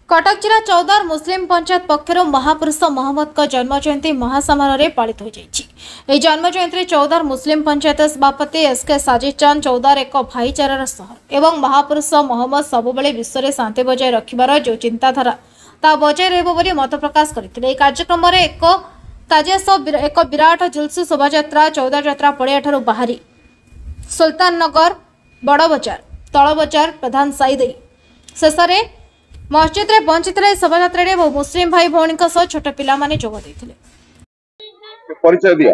कटक जिला चौदार मुस्लिम पंचायत पक्षर महापुरुष मोहम्मद का जन्म जयंती महासमारोह पालित हो जाएगी। जन्म जयंती चौदार मुस्लिम पंचायत सभापति एसके साजिद चांद चौदार एक भाईचारार सहर एवं महापुरुष मोहम्मद सबुबले विश्व में शांति बजाय रखिबार जो चिंताधारा ता बजाय रहिबो बोली मत प्रकाश करथिले। कार्यक्रम एक ताजिया एक विराट जुलूस शोभायात्रा चौदार यात्रा पड़िया ठारू बाहरी सुल्तान नगर बड़ बजार तल बजार प्रधान साई दे शेष मस्जिद रे पहुंची शोभायात्रा मुस्लिम भाई भौणी छोट पिला माने जोग देथिले। परिचय दिया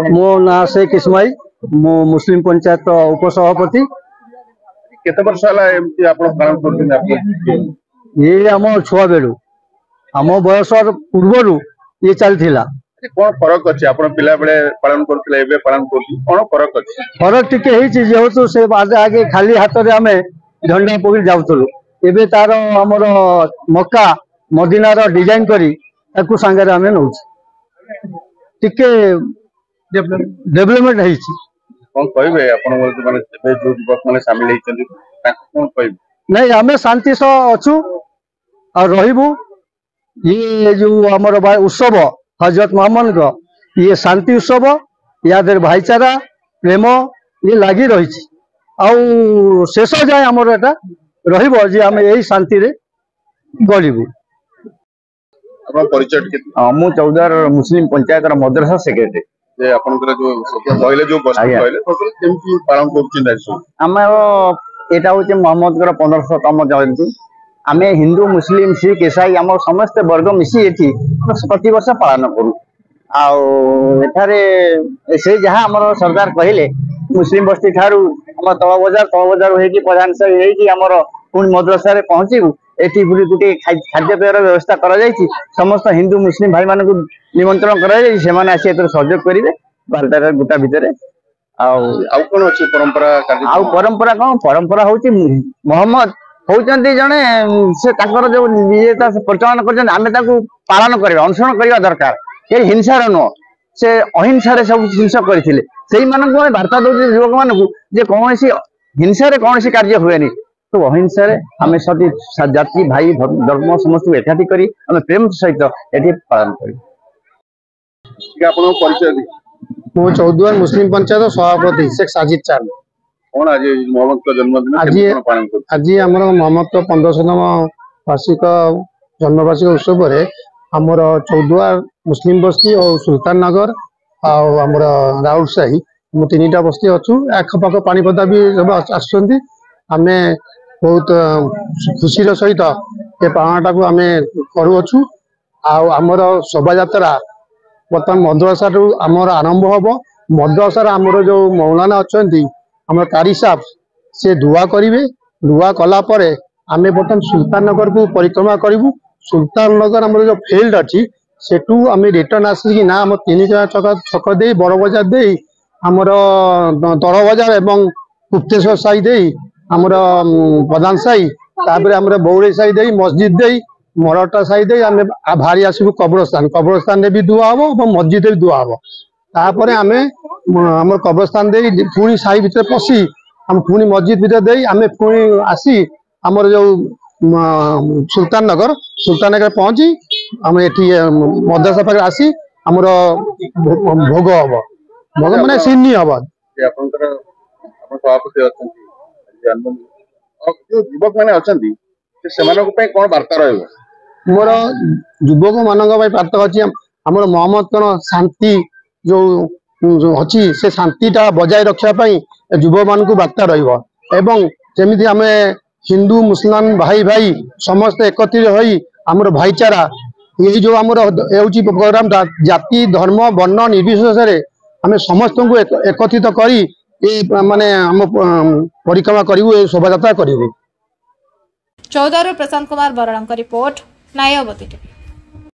मो ना शेख इस्माइल मो मुस्लिम पंचायत उपसभापति केते वर्ष हला एमती आपण पालन करथिले ये हम छुआ बेलू हम बयस पूर्व ये चलथिला कोन फरक अछि आपण पिला बेले पालन करथिले एबे पालन करथि कोन फरक अछि फरक टिके हेछि जेहेतु से आगे आगे खाली हाथ रे हमें झंडा पकड़ जाउथलु एबे तार हमर मक्का मदीना रो डिजाइन करी ताकू संगे रे हमें नउछ टिके डेवलपमेंट हेछि कोन कहबे आपण माने एबे जो युवक माने शामिल हेछन ताकू कोन कहबे नहीं हमें शांति से अछु और रहिबू ये जो हमर उत्सव हजरत मोहम्मद को ये शांति उत्सव याद भाईचारा प्रेम ये लगी रही शेष जाए आमर एटा रहिबो जे हम यही शांति रे गलिबू। मु चौदार मुस्लिम पंचायत मद्रासा सेक्रेटरी जे आपनकर जो कहले जो बस कहले केमती पालन करछिन हम एटा होचे मोहम्मद कर 1500तम जयंती आमे हिंदू मुस्लिम सिख ईसाई आम समस्त वर्ग मिसी एठी प्रति वर्ष पालन करू आठारे से जहाँ आम सरदार कहले मुस्लिम बस्ती ठारू आम तल बजार होगी प्रधान साही आमर पुणी मद्रासा पहुंचू एटी गोटे खाद्यपेयर व्यवस्था करा समस्त हिंदू मुस्लिम भाई मान निमंत्रण करा सहयोग करेंगे 12टा गोटा भितर कौन अच्छी परंपरा परंपरा कौन परंपरा हूँ मोहम्मद होती जड़े से जो प्रचलन कर पालन करवा अनुसरण करवा दरकार ये हिंसार नुह से अहिंसा सब जिनस करते से वार्ता दौर युवक मान कौन हिंसा कौन कार्य हुए तो अहिंसा आम सब जाति भाई धर्म समस्त एकाठी करी प्रेम सहित ये पालन कर। मो चौदार मुस्लिम पंचायत सभापति शेख साजिद चांद कौन आज मोहम्मद का जन्मदिन आज आम मोहम्मद का 1500तम वार्षिक जन्मवार्षिक उत्सव आमर चौदार मुस्लिम बस्ती और सुल्तान नगर आमर राउल साही मु 3टा बस्ती अच्छु आखपाख पानीपदा भी सब आम बहुत खुशी सहित ये पालनाटा को आम करुअछु आमर शोभायात्रा बर्तमान मद्रासा आमर आरंभ हम मद्रासा आमर जो मौलाना अच्छा आम कारी साहब से दुआ करेंगे दुआ कलापर आम बर्तमान सुल्तान नगर को परिक्रमा करूँ सुल्तान नगर आम जो फिल्ड अच्छी सेठू आम रिटर्न आसिक ना आम 3 छक दे बड़ बजार दे आमर तल बजार एवं गुप्तेश्वर साई दे आमर प्रधान साई तापर आमर बौड़ी साई दे मस्जिद दे मराठा साई दे आम भारी आसबू कब्रस्तान भी दुआ हम और मस्जिद भी दुआ हम तापर आम आम कब्रस्तान दे पुणी साई भितर पशि आम पुणी मस्जिद भितर दे आम पुणी आसी आमर जो सुल्तान नगर पहुंची आम एटी मद्रासा पाखे आसी आमर भोग हम भोग माने सिन्नी हम युवक मैंने अच्छा कौन वार्ता रही मोर युवक मान वार्ता अच्छी आमर मोहम्मद कौन शांति जो अच्छी से शांतिटा बजाय रखापी युवक मान वार्ता रही आम हिंदू मुसलमान भाई भाई समस्त एकत्रित होई आमर भाईचारा ये जो आमर प्रोग्राम जाति धर्म वर्ण निर्विशेष आम समस्त को एकत्रित करी माने आम परिक्रमा करू शोभायात्रा करू। चौदार प्रशांत कुमार बराड़ रिपोर्ट नायावती।